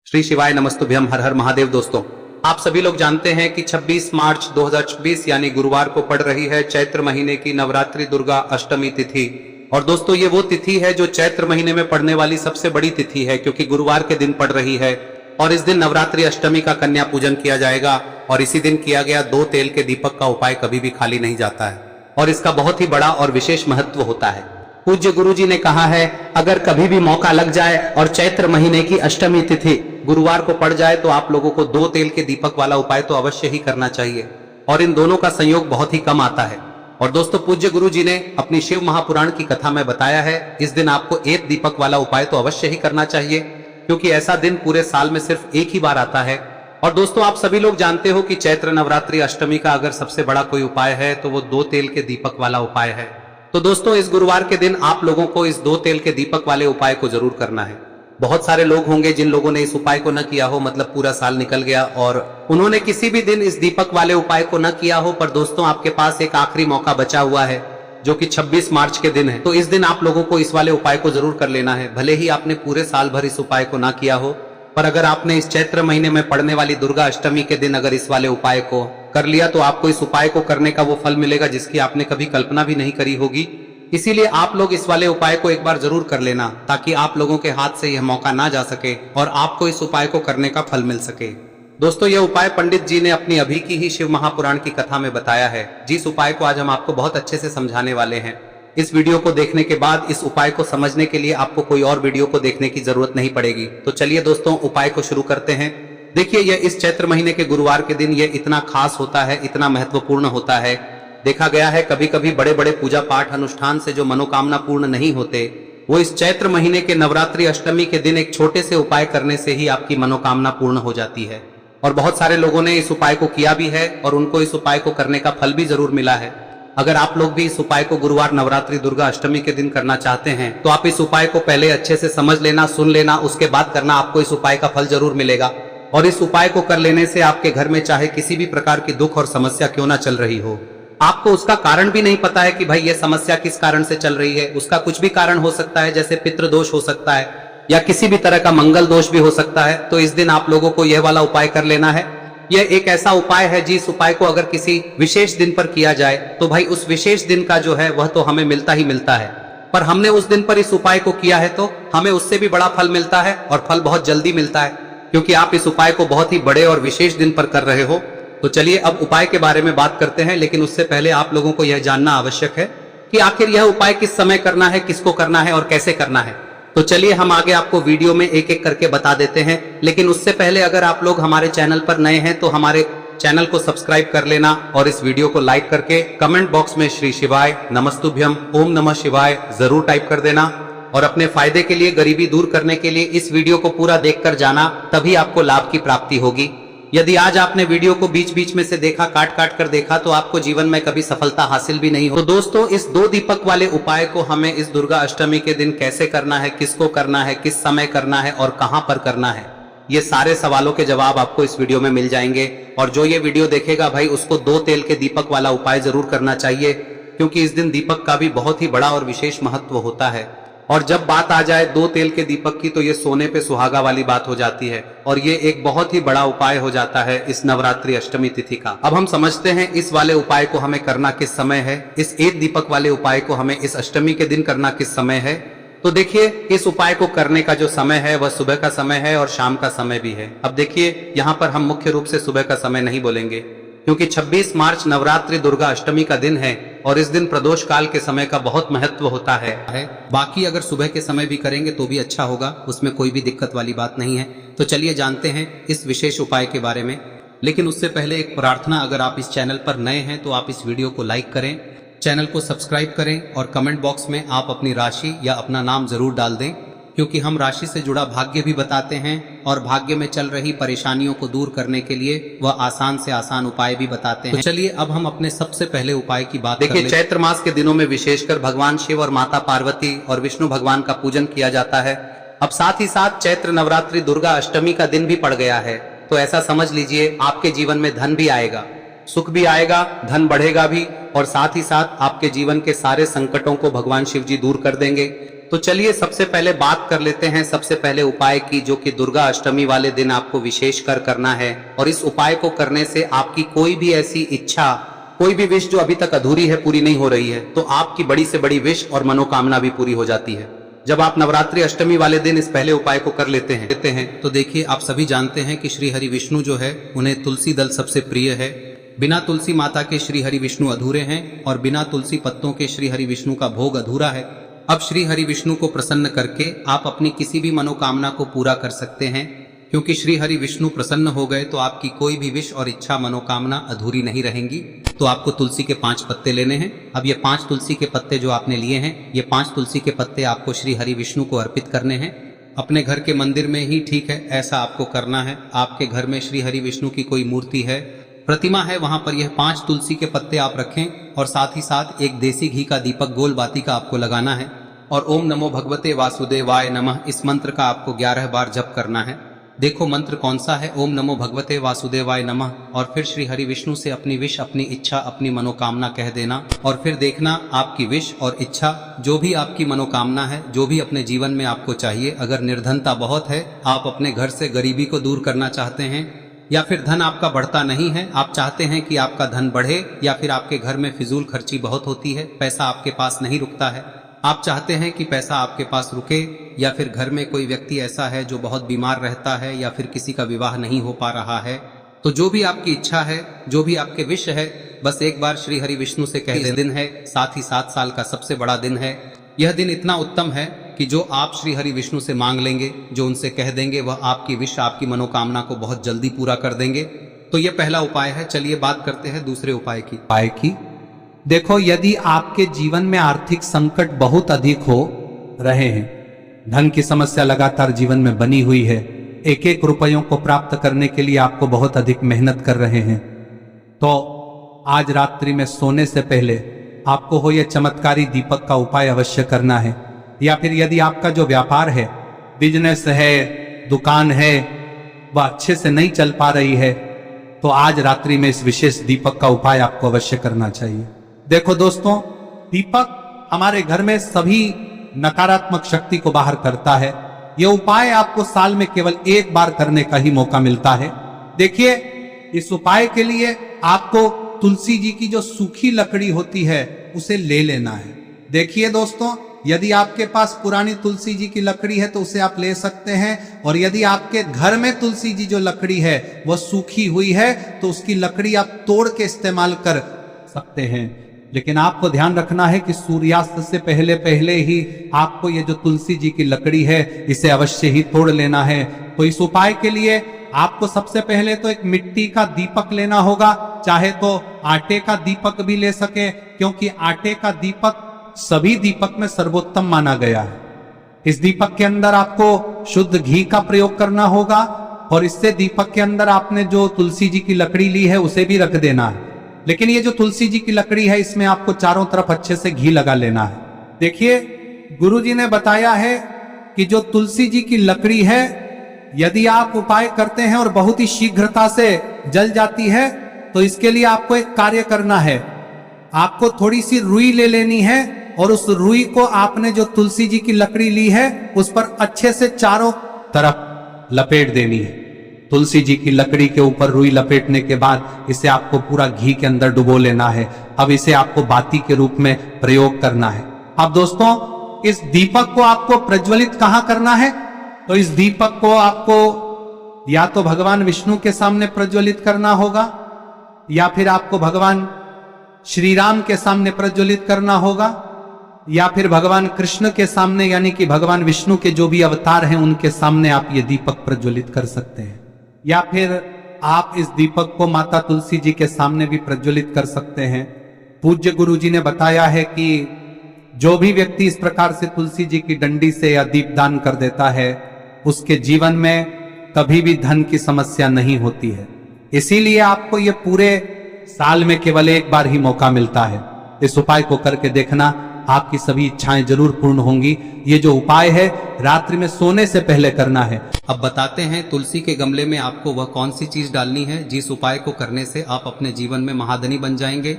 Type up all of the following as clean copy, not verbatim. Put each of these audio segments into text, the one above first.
श्री शिवाय नमस्तुभ्यम। हर हर महादेव। दोस्तों, आप सभी लोग जानते हैं कि 26 मार्च 2024 यानी गुरुवार को पड़ रही है चैत्र महीने की नवरात्रि दुर्गा अष्टमी तिथि। और दोस्तों, ये वो तिथि है जो चैत्र महीने में पड़ने वाली सबसे बड़ी तिथि है, क्योंकि गुरुवार के दिन पड़ रही है। और इस दिन नवरात्रि अष्टमी का कन्या पूजन किया जाएगा। और इसी दिन किया गया 2 तेल के दीपक का उपाय कभी भी खाली नहीं जाता है, और इसका बहुत ही बड़ा और विशेष महत्व होता है। पूज्य गुरुजी ने कहा है, अगर कभी भी मौका लग जाए और चैत्र महीने की अष्टमी तिथि गुरुवार को पड़ जाए तो आप लोगों को 2 तेल के दीपक वाला उपाय तो अवश्य ही करना चाहिए। और इन दोनों का संयोग बहुत ही कम आता है। और दोस्तों, पूज्य गुरुजी ने अपनी शिव महापुराण की कथा में बताया है, इस दिन आपको 1 दीपक वाला उपाय तो अवश्य ही करना चाहिए, क्योंकि ऐसा दिन पूरे साल में सिर्फ एक ही बार आता है। और दोस्तों, आप सभी लोग जानते हो कि चैत्र नवरात्रि अष्टमी का अगर सबसे बड़ा कोई उपाय है तो वो 2 तेल के दीपक वाला उपाय है। तो दोस्तों, इस गुरुवार के दिन आप लोगों को इस 2 तेल के दीपक वाले उपाय को जरूर करना है। बहुत सारे लोग होंगे जिन लोगों ने इस उपाय को न किया हो, मतलब पूरा साल निकल गया और उन्होंने किसी भी दिन इस दीपक वाले उपाय को न किया हो। पर दोस्तों, आपके पास एक आखिरी मौका बचा हुआ है, जो कि 26 मार्च के दिन है। तो इस दिन आप लोगों को इस वाले उपाय को जरूर कर लेना है। भले ही आपने पूरे साल भर इस उपाय को ना किया हो, पर अगर आपने इस चैत्र महीने में पड़ने वाली दुर्गा अष्टमी के दिन अगर इस वाले उपाय को कर लिया तो आपको इस उपाय को करने का वो फल मिलेगा जिसकी आपने कभी कल्पना भी नहीं करी होगी। इसीलिए आप लोग इस वाले उपाय को एक बार जरूर कर लेना, ताकि आप लोगों के हाथ से यह मौका ना जा सके और आपको इस उपाय को करने का फल मिल सके। दोस्तों, यह उपाय पंडित जी ने अपनी अभी की ही शिव महापुराण की कथा में बताया है, जिस उपाय को आज हम आपको बहुत अच्छे से समझाने वाले हैं। इस वीडियो को देखने के बाद इस उपाय को समझने के लिए आपको कोई और वीडियो को देखने की जरूरत नहीं पड़ेगी। तो चलिए दोस्तों, उपाय को शुरू करते हैं। देखिए, यह इस चैत्र महीने के गुरुवार के दिन यह इतना खास होता है, इतना महत्वपूर्ण होता है। देखा गया है कभी कभी बड़े बड़े पूजा पाठ अनुष्ठान से जो मनोकामना पूर्ण नहीं होते, वो इस चैत्र महीने के नवरात्रि अष्टमी के दिन एक छोटे से उपाय करने से ही आपकी मनोकामना पूर्ण हो जाती है। और बहुत सारे लोगों ने इस उपाय को किया भी है और उनको इस उपाय को करने का फल भी जरूर मिला है। अगर आप लोग भी इस उपाय को गुरुवार नवरात्रि दुर्गा अष्टमी के दिन करना चाहते हैं तो आप इस उपाय को पहले अच्छे से समझ लेना, सुन लेना, उसके बाद करना। आपको इस उपाय का फल जरूर मिलेगा। और इस उपाय को कर लेने से आपके घर में चाहे किसी भी प्रकार की दुख और समस्या क्यों ना चल रही हो, आपको उसका कारण भी नहीं पता है कि भाई ये समस्या किस कारण से चल रही है। उसका कुछ भी कारण हो सकता है, जैसे पितृ दोष हो सकता है या किसी भी तरह का मंगल दोष भी हो सकता है। तो इस दिन आप लोगों को यह वाला उपाय कर लेना है। यह एक ऐसा उपाय है जिस उपाय को अगर किसी विशेष दिन पर किया जाए तो भाई उस विशेष दिन का जो है वह तो हमें मिलता ही मिलता है। पर हमने उस दिन पर इस उपाय को किया है तो हमें उससे भी बड़ा फल मिलता है, और फल बहुत जल्दी मिलता है, क्योंकि आप इस उपाय को बहुत ही बड़े और विशेष दिन पर कर रहे हो। तो चलिए अब उपाय के बारे में बात करते हैं, लेकिन उससे पहले आप लोगों को यह जानना आवश्यक है कि आखिर यह उपाय किस समय करना है, किसको करना है और कैसे करना है। तो चलिए हम आगे आपको वीडियो में एक एक करके बता देते हैं। लेकिन उससे पहले अगर आप लोग हमारे चैनल पर नए हैं तो हमारे चैनल को सब्सक्राइब कर लेना, और इस वीडियो को लाइक करके कमेंट बॉक्स में श्री शिवाय नमस्तुभ्यम ओम नमः शिवाय जरूर टाइप कर देना। और अपने फायदे के लिए, गरीबी दूर करने के लिए इस वीडियो को पूरा देखकर जाना, तभी आपको लाभ की प्राप्ति होगी। यदि आज आपने वीडियो को बीच बीच में से देखा, काट काट कर देखा, तो आपको जीवन में कभी सफलता हासिल भी नहीं हो। तो दोस्तों, इस 2 दीपक वाले उपाय को हमें इस दुर्गा अष्टमी के दिन कैसे करना है, किसको करना है, किस समय करना है और कहां पर करना है, ये सारे सवालों के जवाब आपको इस वीडियो में मिल जाएंगे। और जो ये वीडियो देखेगा भाई, उसको 2 तेल के दीपक वाला उपाय जरूर करना चाहिए, क्योंकि इस दिन दीपक का भी बहुत ही बड़ा और विशेष महत्व होता है। और जब बात आ जाए 2 तेल के दीपक की, तो ये सोने पे सुहागा वाली बात हो जाती है, और ये एक बहुत ही बड़ा उपाय हो जाता है इस नवरात्रि अष्टमी तिथि का। अब हम समझते हैं इस वाले उपाय को हमें करना किस समय है, इस 1 दीपक वाले उपाय को हमें इस अष्टमी के दिन करना किस समय है। तो देखिए, इस उपाय को करने का जो समय है वह सुबह का समय है और शाम का समय भी है। अब देखिए, यहाँ पर हम मुख्य रूप से सुबह का समय नहीं बोलेंगे, क्योंकि 26 मार्च नवरात्रि दुर्गा अष्टमी का दिन है और इस दिन प्रदोष काल के समय का बहुत महत्व होता है। बाकी अगर सुबह के समय भी करेंगे तो भी अच्छा होगा, उसमें कोई भी दिक्कत वाली बात नहीं है। तो चलिए जानते हैं इस विशेष उपाय के बारे में। लेकिन उससे पहले एक प्रार्थना, अगर आप इस चैनल पर नए हैं तो आप इस वीडियो को लाइक करें, चैनल को सब्सक्राइब करें और कमेंट बॉक्स में आप अपनी राशि या अपना नाम जरूर डाल दें, क्योंकि हम राशि से जुड़ा भाग्य भी बताते हैं और भाग्य में चल रही परेशानियों को दूर करने के लिए वह आसान से आसान उपाय भी बताते हैं। तो चलिए अब हम अपने सबसे पहले उपाय की बात देखिए। चैत्र मास के दिनों में विशेषकर भगवान शिव और माता पार्वती और विष्णु भगवान का पूजन किया जाता है। अब साथ ही साथ चैत्र नवरात्रि दुर्गा अष्टमी का दिन भी पड़ गया है, तो ऐसा समझ लीजिए आपके जीवन में धन भी आएगा, सुख भी आएगा, धन बढ़ेगा भी, और साथ ही साथ आपके जीवन के सारे संकटों को भगवान शिव जी दूर कर देंगे। तो चलिए सबसे पहले बात कर लेते हैं सबसे पहले उपाय की, जो कि दुर्गा अष्टमी वाले दिन आपको विशेषकर करना है। और इस उपाय को करने से आपकी कोई भी ऐसी इच्छा, कोई भी विश जो अभी तक अधूरी है, पूरी नहीं हो रही है, तो आपकी बड़ी से बड़ी विश और मनोकामना भी पूरी हो जाती है जब आप नवरात्रि अष्टमी वाले दिन इस पहले उपाय को कर लेते हैं। तो देखिए, आप सभी जानते हैं कि श्री हरि विष्णु जो है, उन्हें तुलसी दल सबसे प्रिय है। बिना तुलसी माता के श्री हरि विष्णु अधूरे हैं और बिना तुलसी पत्तों के श्री हरि विष्णु का भोग अधूरा है। अब श्री हरि विष्णु को प्रसन्न करके आप अपनी किसी भी मनोकामना को पूरा कर सकते हैं, क्योंकि श्री हरि विष्णु प्रसन्न हो गए तो आपकी कोई भी विश और इच्छा मनोकामना अधूरी नहीं रहेंगी। तो आपको तुलसी के 5 पत्ते लेने हैं। अब ये 5 तुलसी के पत्ते जो आपने लिए हैं, ये 5 तुलसी के पत्ते आपको श्री हरि विष्णु को अर्पित करने हैं। अपने घर के मंदिर में ही ठीक है, ऐसा आपको करना है। आपके घर में श्री हरि विष्णु की कोई मूर्ति है, प्रतिमा है, वहां पर यह 5 तुलसी के पत्ते आप रखें और साथ ही साथ एक देसी घी का दीपक गोल बाती का आपको लगाना है। और ओम नमो भगवते वासुदेवाय नमः इस मंत्र का आपको 11 बार जप करना है। देखो मंत्र कौन सा है, ओम नमो भगवते वासुदेवाय नमः, और फिर श्री हरि विष्णु से अपनी विश, अपनी इच्छा, अपनी मनोकामना कह देना। और फिर देखना आपकी विश और इच्छा, जो भी आपकी मनोकामना है, जो भी अपने जीवन में आपको चाहिए। अगर निर्धनता बहुत है, आप अपने घर से गरीबी को दूर करना चाहते हैं, या फिर धन आपका बढ़ता नहीं है, आप चाहते हैं कि आपका धन बढ़े, या फिर आपके घर में फिजूल खर्ची बहुत होती है, पैसा आपके पास नहीं रुकता है, आप चाहते हैं कि पैसा आपके पास रुके, या फिर घर में कोई व्यक्ति ऐसा है जो बहुत बीमार रहता है, या फिर किसी का विवाह नहीं हो पा रहा है, तो जो भी आपकी इच्छा है, जो भी आपके विश है, बस एक बार श्री हरि विष्णु से कह दें। दिन है, साथ ही 7 साल का सबसे बड़ा दिन है। यह दिन इतना उत्तम है कि जो आप श्री हरि विष्णु से मांग लेंगे, जो उनसे कह देंगे, वह आपकी विश, आपकी मनोकामना को बहुत जल्दी पूरा कर देंगे। तो यह पहला उपाय है। चलिए बात करते हैं दूसरे उपाय की। देखो, यदि आपके जीवन में आर्थिक संकट बहुत अधिक हो रहे हैं, धन की समस्या लगातार जीवन में बनी हुई है, एक एक रुपयों को प्राप्त करने के लिए आपको बहुत अधिक मेहनत कर रहे हैं, तो आज रात्रि में सोने से पहले आपको हो यह चमत्कारी दीपक का उपाय अवश्य करना है। या फिर यदि आपका जो व्यापार है, बिजनेस है, दुकान है, वह अच्छे से नहीं चल पा रही है, तो आज रात्रि में इस विशेष दीपक का उपाय आपको अवश्य करना चाहिए। देखो दोस्तों, दीपक हमारे घर में सभी नकारात्मक शक्ति को बाहर करता है। यह उपाय आपको साल में केवल 1 बार करने का ही मौका मिलता है। देखिए, इस उपाय के लिए आपको तुलसी जी की जो सूखी लकड़ी होती है उसे ले लेना है। देखिए दोस्तों, यदि आपके पास पुरानी तुलसी जी की लकड़ी है तो उसे आप ले सकते हैं, और यदि आपके घर में तुलसी जी जो लकड़ी है वह सूखी हुई है तो उसकी लकड़ी आप तोड़ के इस्तेमाल कर सकते हैं। लेकिन आपको ध्यान रखना है कि सूर्यास्त से पहले पहले ही आपको ये जो तुलसी जी की लकड़ी है इसे अवश्य ही तोड़ लेना है। तो इस उपाय के लिए आपको सबसे पहले तो एक मिट्टी का दीपक लेना होगा, चाहे तो आटे का दीपक भी ले सके, क्योंकि आटे का दीपक सभी दीपक में सर्वोत्तम माना गया है। इस दीपक के अंदर आपको शुद्ध घी का प्रयोग करना होगा, और इससे दीपक के अंदर आपने जो तुलसी जी की लकड़ी ली है उसे भी रख देना है। लेकिन ये जो तुलसी जी की लकड़ी है, इसमें आपको चारों तरफ अच्छे से घी लगा लेना है। देखिए, गुरुजी ने बताया है कि जो तुलसी जी की लकड़ी है, यदि आप उपाय करते हैं और बहुत ही शीघ्रता से जल जाती है, तो इसके लिए आपको एक कार्य करना है। आपको थोड़ी सी रुई ले लेनी है, और उस रुई को आपने जो तुलसी जी की लकड़ी ली है उस पर अच्छे से चारों तरफ लपेट देनी है। तुलसी जी की लकड़ी के ऊपर रुई लपेटने के बाद इसे आपको पूरा घी के अंदर डुबो लेना है। अब इसे आपको बाती के रूप में प्रयोग करना है। अब दोस्तों, इस दीपक को आपको प्रज्वलित कहां करना है? तो इस दीपक को आपको या तो भगवान विष्णु के सामने प्रज्वलित करना होगा, या फिर आपको भगवान श्री राम के सामने प्रज्वलित करना होगा, या फिर भगवान कृष्ण के सामने, यानी कि भगवान विष्णु के जो भी अवतार हैं उनके सामने आप ये दीपक प्रज्वलित कर सकते हैं। या फिर आप इस दीपक को माता तुलसी जी के सामने भी प्रज्वलित कर सकते हैं। पूज्य गुरु जी ने बताया है कि जो भी व्यक्ति इस प्रकार से तुलसी जी की डंडी से या दीपदान कर देता है, उसके जीवन में कभी भी धन की समस्या नहीं होती है। इसीलिए आपको ये पूरे साल में केवल 1 बार ही मौका मिलता है। इस उपाय को करके देखना, आपकी सभी इच्छाएं जरूर पूर्ण होंगी। ये जो उपाय है रात्रि में सोने से पहले करना है। अब बताते हैं तुलसी के गमले में आपको वह कौन सी चीज डालनी है जिस उपाय को करने से आप अपने जीवन में महाधनी बन जाएंगे।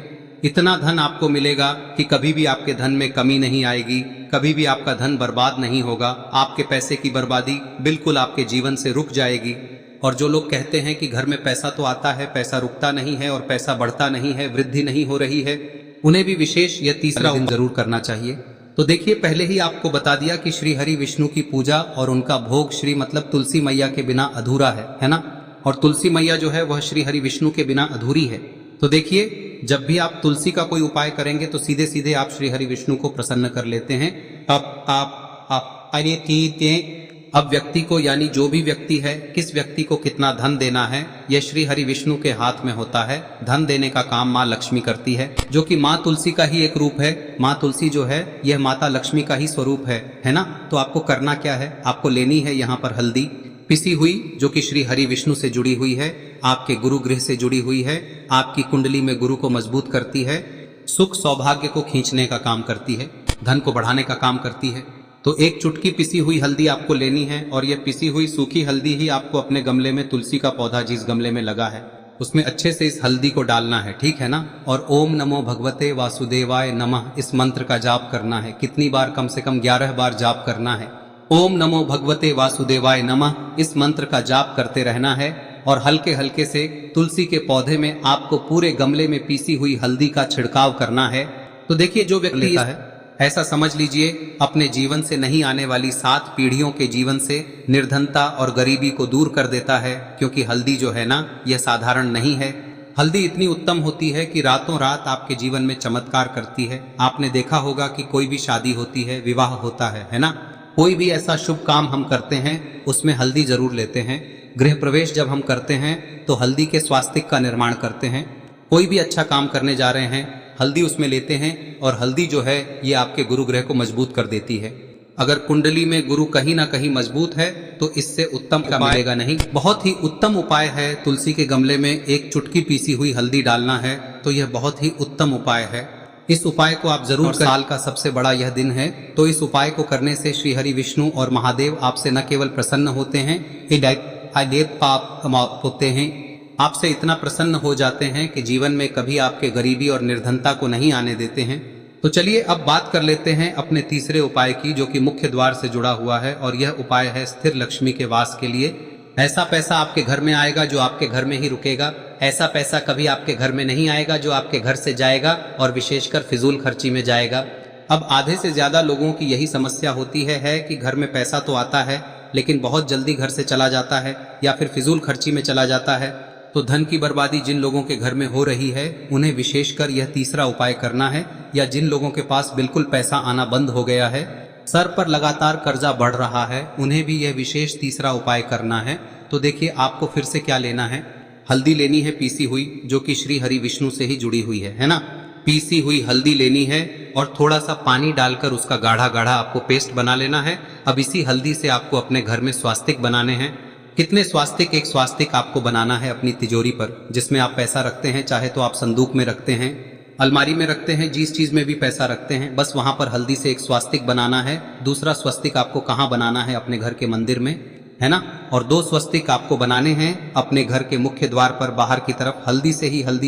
इतना धन आपको मिलेगा कि कभी भी आपके धन में कमी नहीं आएगी, कभी भी आपका धन बर्बाद नहीं होगा। आपके पैसे की बर्बादी बिल्कुल आपके जीवन से रुक जाएगी। और जो लोग कहते हैं कि घर में पैसा तो आता है, पैसा रुकता नहीं है और पैसा बढ़ता नहीं है, वृद्धि नहीं हो रही है, उन्हें भी विशेष यह तीसरा दिन जरूर करना चाहिए। तो देखिए, पहले ही आपको बता दिया कि श्री हरि विष्णु की पूजा और उनका भोग श्री मतलब तुलसी मैया के बिना अधूरा है ना। और तुलसी मैया जो है वह श्री हरि विष्णु के बिना अधूरी है। तो देखिए, जब भी आप तुलसी का कोई उपाय करेंगे तो सीधे सीधे आप श्री हरि विष्णु को प्रसन्न कर लेते हैं। अब व्यक्ति को, यानी जो भी व्यक्ति है, किस व्यक्ति को कितना धन देना है, यह श्री हरि विष्णु के हाथ में होता है। धन देने का काम माँ लक्ष्मी करती है, जो कि माँ तुलसी का ही एक रूप है। माँ तुलसी जो है यह माता लक्ष्मी का ही स्वरूप है ना। तो आपको करना क्या है, आपको लेनी है यहाँ पर हल्दी पिसी हुई, जो कि श्री हरि विष्णु से जुड़ी हुई है, आपके गुरु गृह से जुड़ी हुई है, आपकी कुंडली में गुरु को मजबूत करती है, सुख सौभाग्य को खींचने का काम करती है, धन को बढ़ाने का काम करती है। तो एक चुटकी पिसी हुई हल्दी आपको लेनी है और यह पिसी हुई सूखी हल्दी ही आपको अपने गमले में, तुलसी का पौधा जिस गमले में लगा है उसमें अच्छे से इस हल्दी को डालना है, ठीक है ना। और ओम नमो भगवते वासुदेवाय नमः इस मंत्र का जाप करना है। कितनी बार? कम से कम 11 बार जाप करना है। ओम नमो भगवते वासुदेवाय नमः इस मंत्र का जाप करते रहना है और हल्के हल्के से तुलसी के पौधे में आपको पूरे गमले में पीसी हुई हल्दी का छिड़काव करना है। तो देखिए, जो व्यक्ति लेता है, ऐसा समझ लीजिए अपने जीवन से नहीं आने वाली 7 पीढ़ियों के जीवन से निर्धनता और गरीबी को दूर कर देता है। क्योंकि हल्दी जो है ना, यह साधारण नहीं है। हल्दी इतनी उत्तम होती है कि रातों रात आपके जीवन में चमत्कार करती है। आपने देखा होगा कि कोई भी शादी होती है, विवाह होता है ना, कोई भी ऐसा शुभ काम हम करते हैं उसमें हल्दी जरूर लेते हैं। गृह प्रवेश जब हम करते हैं तो हल्दी के स्वास्तिक का निर्माण करते हैं। कोई भी अच्छा काम करने जा रहे हैं, हल्दी उसमें लेते हैं और हल्दी जो है ये आपके गुरु ग्रह को मजबूत कर देती है। अगर कुंडली में गुरु कहीं ना कहीं मजबूत है तो इससे उत्तम का मिलेगा नहीं। बहुत ही उत्तम उपाय है, तुलसी के गमले में एक चुटकी पीसी हुई हल्दी डालना है, तो यह बहुत ही उत्तम उपाय है। इस उपाय को आप जरूर करें। साल का सबसे बड़ा यह दिन है, तो इस उपाय को करने से श्री हरि विष्णु और महादेव आपसे न केवल प्रसन्न होते हैं, पाप होते हैं, आपसे इतना प्रसन्न हो जाते हैं कि जीवन में कभी आपके गरीबी और निर्धनता को नहीं आने देते हैं। तो चलिए अब बात कर लेते हैं अपने तीसरे उपाय की, जो कि मुख्य द्वार से जुड़ा हुआ है। और यह उपाय है स्थिर लक्ष्मी के वास के लिए। ऐसा पैसा आपके घर में आएगा जो आपके घर में ही रुकेगा। ऐसा पैसा कभी आपके घर में नहीं आएगा जो आपके घर से जाएगा और विशेषकर फिजूल खर्ची में जाएगा। अब आधे से ज्यादा लोगों की यही समस्या होती है कि घर में पैसा तो आता है लेकिन बहुत जल्दी घर से चला जाता है या फिर फिजूल खर्ची में चला जाता है। तो धन की बर्बादी जिन लोगों के घर में हो रही है उन्हें विशेषकर यह तीसरा उपाय करना है। या जिन लोगों के पास बिल्कुल पैसा आना बंद हो गया है, सर पर लगातार कर्जा बढ़ रहा है, उन्हें भी यह विशेष तीसरा उपाय करना है। तो देखिए, आपको फिर से क्या लेना है, हल्दी लेनी है पीसी हुई, जो कि श्री हरि विष्णु से ही जुड़ी हुई है ना। पीसी हुई हल्दी लेनी है और थोड़ा सा पानी डालकर उसका गाढ़ा गाढ़ा आपको पेस्ट बना लेना है। अब इसी हल्दी से आपको अपने घर में स्वास्तिक बनाने हैं। कितने स्वास्तिक? एक स्वास्तिक आपको बनाना है अपनी तिजोरी पर, जिसमें आप पैसा रखते हैं। चाहे तो आप संदूक में रखते हैं, अलमारी में रखते हैं, जिस चीज में भी पैसा रखते हैं, बस वहां पर हल्दी से एक स्वास्तिक बनाना है। दूसरा स्वस्तिक आपको कहाँ बनाना है? अपने घर के मंदिर में, है ना। और 2 स्वस्तिक आपको बनाने हैं अपने घर के मुख्य द्वार पर बाहर की तरफ। हल्दी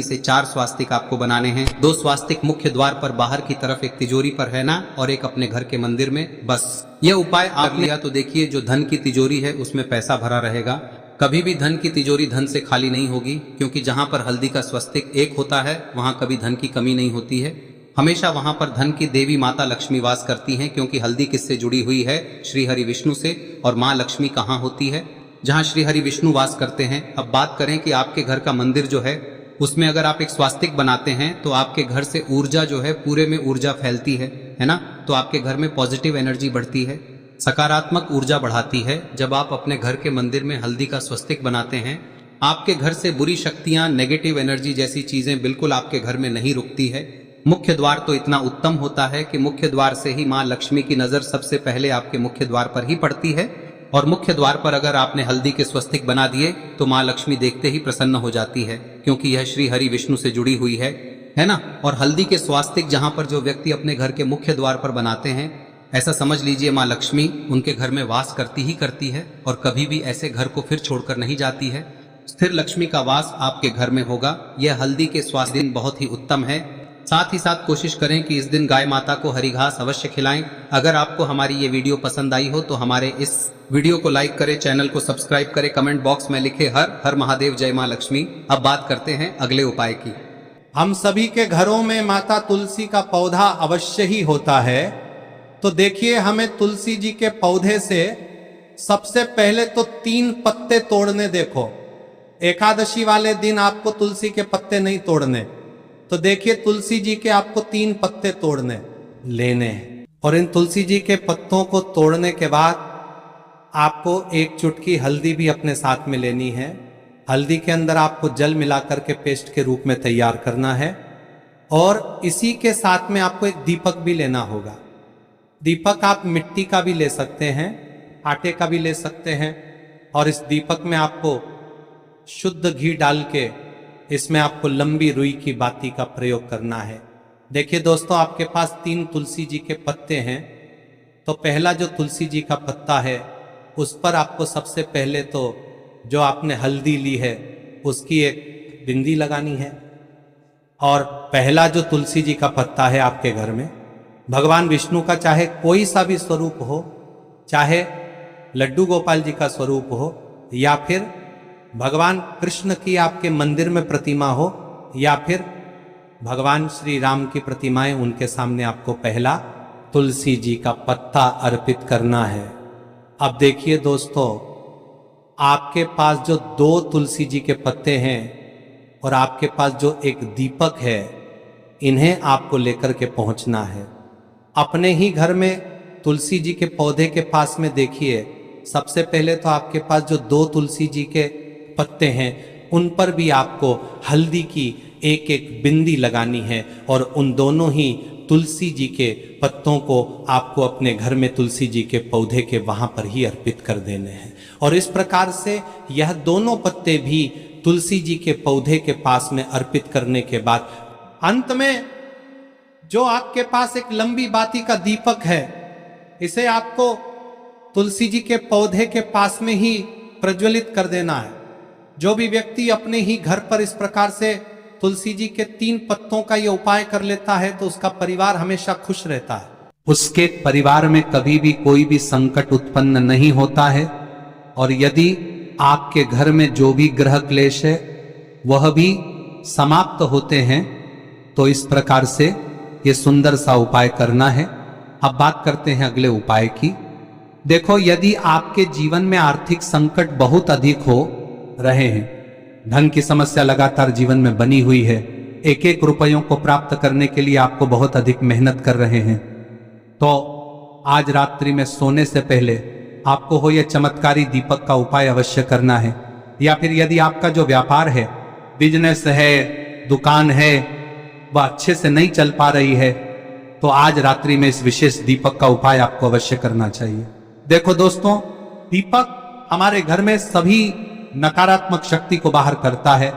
से 4 स्वास्तिक आपको बनाने हैं। 2 स्वास्तिक मुख्य द्वार पर बाहर की तरफ, एक तिजोरी पर, है ना, और एक अपने घर के मंदिर में। बस यह उपाय आप लिया तो देखिए, जो धन की तिजोरी है उसमें पैसा भरा रहेगा। कभी भी धन की तिजोरी धन से खाली नहीं होगी, क्योंकि जहां पर हल्दी का स्वस्तिक एक होता है वहां कभी धन की कमी नहीं होती है। हमेशा वहां पर धन की देवी माता लक्ष्मी वास करती हैं, क्योंकि हल्दी किससे जुड़ी हुई है? श्री हरि विष्णु से। और माँ लक्ष्मी कहाँ होती है? जहाँ श्री हरि विष्णु वास करते हैं। अब बात करें कि आपके घर का मंदिर जो है उसमें अगर आप एक स्वास्तिक बनाते हैं तो आपके घर से ऊर्जा जो है, पूरे में ऊर्जा फैलती है ना। तो आपके घर में पॉजिटिव एनर्जी बढ़ती है, सकारात्मक ऊर्जा बढ़ाती है। जब आप अपने घर के मंदिर में हल्दी का स्वस्तिक बनाते हैं, आपके घर से बुरी शक्तियां, नेगेटिव एनर्जी जैसी चीजें बिल्कुल आपके घर में नहीं रुकती है। मुख्य द्वार तो इतना उत्तम होता है कि मुख्य द्वार से ही माँ लक्ष्मी की नजर सबसे पहले आपके मुख्य द्वार पर ही पड़ती है। और मुख्य द्वार पर अगर आपने हल्दी के स्वस्तिक बना दिए तो माँ लक्ष्मी देखते ही प्रसन्न हो जाती है, क्योंकि यह श्री हरि विष्णु से जुड़ी हुई है ना। और हल्दी के स्वास्तिक जहां पर जो व्यक्ति अपने घर के मुख्य द्वार पर बनाते हैं, ऐसा समझ लीजिए माँ लक्ष्मी उनके घर में वास करती ही करती है और कभी भी ऐसे घर को फिर छोड़कर नहीं जाती है। स्थिर लक्ष्मी का वास आपके घर में होगा। यह हल्दी के स्वास्थ्य दिन बहुत ही उत्तम है। साथ ही साथ कोशिश करें कि इस दिन गाय माता को हरी घास अवश्य खिलाएं। अगर आपको हमारी ये वीडियो पसंद आई हो तो हमारे इस वीडियो को लाइक करें, चैनल को सब्सक्राइब करें, कमेंट बॉक्स में लिखे हर हर महादेव जय मां लक्ष्मी। अब बात करते हैं अगले उपाय की। हम सभी के घरों में माता तुलसी का पौधा अवश्य ही होता है। तो देखिए, हमें तुलसी जी के पौधे से सबसे पहले तो 3 पत्ते तोड़ने। देखो, एकादशी वाले दिन आपको तुलसी के पत्ते नहीं तोड़ने। तो देखिए, तुलसी जी के आपको 3 पत्ते तोड़ने लेने हैं। और इन तुलसी जी के पत्तों को तोड़ने के बाद आपको 1 चुटकी हल्दी भी अपने साथ में लेनी है। हल्दी के अंदर आपको जल मिलाकर के पेस्ट के रूप में तैयार करना है। और इसी के साथ में आपको एक दीपक भी लेना होगा। दीपक आप मिट्टी का भी ले सकते हैं, आटे का भी ले सकते हैं। और इस दीपक में आपको शुद्ध घी डाल के इसमें आपको लंबी रुई की बाती का प्रयोग करना है। देखिए दोस्तों, आपके पास 3 तुलसी जी के पत्ते हैं। तो पहला जो तुलसी जी का पत्ता है उस पर आपको सबसे पहले तो जो आपने हल्दी ली है उसकी एक बिंदी लगानी है। और पहला जो तुलसी जी का पत्ता है आपके घर में, भगवान विष्णु का चाहे कोई सा भी स्वरूप हो, चाहे लड्डू गोपाल जी का स्वरूप हो, या फिर भगवान कृष्ण की आपके मंदिर में प्रतिमा हो, या फिर भगवान श्री राम की प्रतिमाएं, उनके सामने आपको पहला तुलसी जी का पत्ता अर्पित करना है। अब देखिए दोस्तों, आपके पास जो 2 तुलसी जी के पत्ते हैं और आपके पास जो एक दीपक है, इन्हें आपको लेकर के पहुंचना है। अपने ही घर में तुलसी जी के पौधे के पास में देखिए, सबसे पहले तो आपके पास जो 2 तुलसी जी के पत्ते हैं उन पर भी आपको हल्दी की एक बिंदी लगानी है। और उन दोनों ही तुलसी जी के पत्तों को आपको अपने घर में तुलसी जी के पौधे के वहां पर ही अर्पित कर देने हैं। और इस प्रकार से यह दोनों पत्ते भी तुलसी जी के पौधे के पास में अर्पित करने के बाद अंत में जो आपके पास एक लंबी बाती का दीपक है, इसे आपको तुलसी जी के पौधे के पास में ही प्रज्वलित कर देना है। जो भी व्यक्ति अपने ही घर पर इस प्रकार से तुलसी जी के 3 पत्तों का यह उपाय कर लेता है तो उसका परिवार हमेशा खुश रहता है। उसके परिवार में कभी भी कोई भी संकट उत्पन्न नहीं होता है। और यदि आपके घर में जो भी ग्रह क्लेश है वह भी समाप्त होते हैं। तो इस प्रकार से ये सुंदर सा उपाय करना है। अब बात करते हैं अगले उपाय की। देखो, यदि आपके जीवन में आर्थिक संकट बहुत अधिक हो रहे हैं, धन की समस्या लगातार जीवन में बनी हुई है, एक रुपयों को प्राप्त करने के लिए आपको बहुत अधिक मेहनत कर रहे हैं, तो आज रात्रि में सोने से पहले आपको हो यह चमत्कारी दीपक का उपाय अवश्य करना है। या फिर यदि आपका जो व्यापार है, बिजनेस है, दुकान है, वह अच्छे से नहीं चल पा रही है, तो आज रात्रि में इस विशेष दीपक का उपाय आपको अवश्य करना चाहिए। देखो दोस्तों, दीपक हमारे घर में सभी नकारात्मक शक्ति को बाहर करता है।